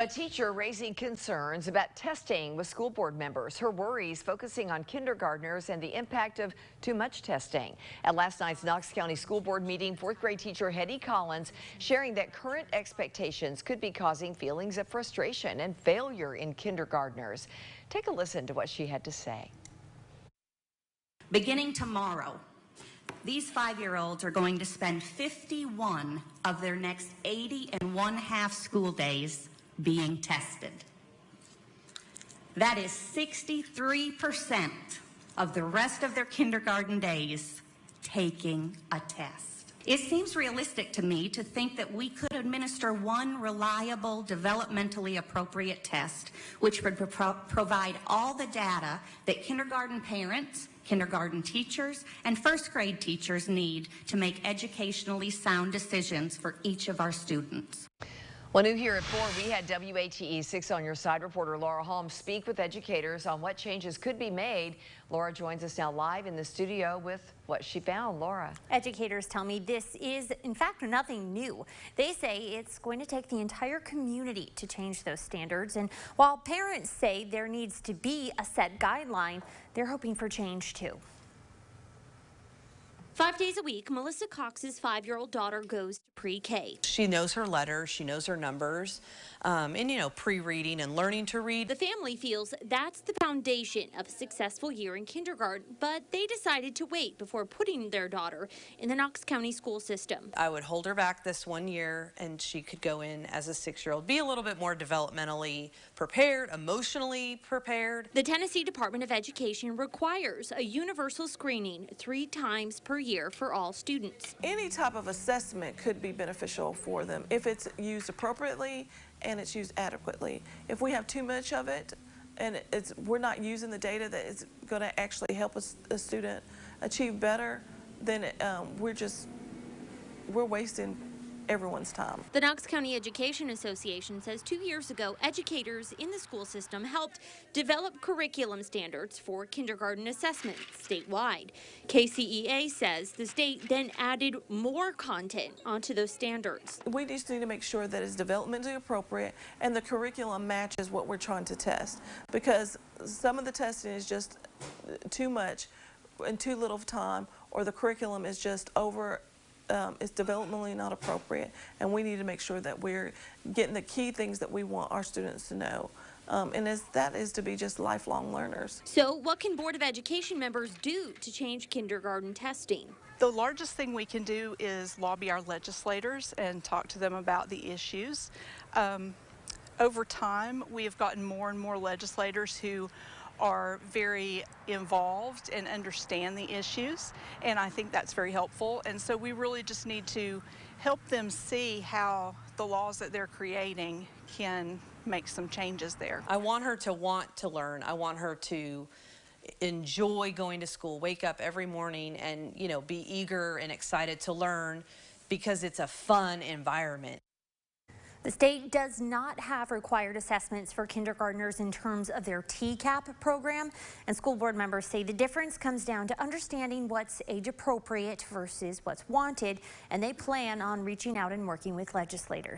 A teacher raising concerns about testing with school board members. Her worries focusing on kindergartners and the impact of too much testing. At last night's Knox County School Board meeting, fourth grade teacher Hetty Collins sharing that current expectations could be causing feelings of frustration and failure in kindergartners. Take a listen to what she had to say. Beginning tomorrow, these 5-year-olds are going to spend 51 of their next 80 and one-half school days being tested. That is 63% of the rest of their kindergarten days taking a test. It seems realistic to me to think that we could administer one reliable, developmentally appropriate test, which would provide all the data that kindergarten parents, kindergarten teachers, and first grade teachers need to make educationally sound decisions for each of our students. Well, new here at 4, we had WATE 6 on your side reporter Laura Holmes speak with educators on what changes could be made. Laura joins us now live in the studio with what she found. Laura. Educators tell me this is, in fact, nothing new. They say it's going to take the entire community to change those standards. And while parents say there needs to be a set guideline, they're hoping for change too. 5 days a week, Melissa Cox's 5-year-old daughter goes to pre-K. She knows her letters, she knows her numbers, and pre-reading and learning to read. The family feels that's the foundation of a successful year in kindergarten, but they decided to wait before putting their daughter in the Knox County school system. I would hold her back this 1 year and she could go in as a 6-year-old, be a little bit more developmentally prepared, emotionally prepared. The Tennessee Department of Education requires a universal screening 3 times per year for all students. Any type of assessment could be beneficial for them if it's used appropriately and it's used adequately. If we have too much of it and we're not using the data that is going to actually help a student achieve better, then we're wasting everyone's time. The Knox County Education Association says 2 years ago, educators in the school system helped develop curriculum standards for kindergarten assessment statewide. KCEA says the state then added more content onto those standards. We just need to make sure that it's developmentally appropriate and the curriculum matches what we're trying to test, because some of the testing is just too much in too little time, or the curriculum is just it's developmentally not appropriate, and we need to make sure that we're getting the key things that we want our students to know, and that is to be just lifelong learners. So what can Board of Education members do to change kindergarten testing? The largest thing we can do is lobby our legislators and talk to them about the issues. Over time, we have gotten more and more legislators who are very involved and understand the issues, and I think that's very helpful. And so we really just need to help them see how the laws that they're creating can make some changes there. I want her to want to learn. I want her to enjoy going to school, wake up every morning and be eager and excited to learn, because it's a fun environment. The state does not have required assessments for kindergartners in terms of their TCAP program, and school board members say the difference comes down to understanding what's age appropriate versus what's wanted, and they plan on reaching out and working with legislators.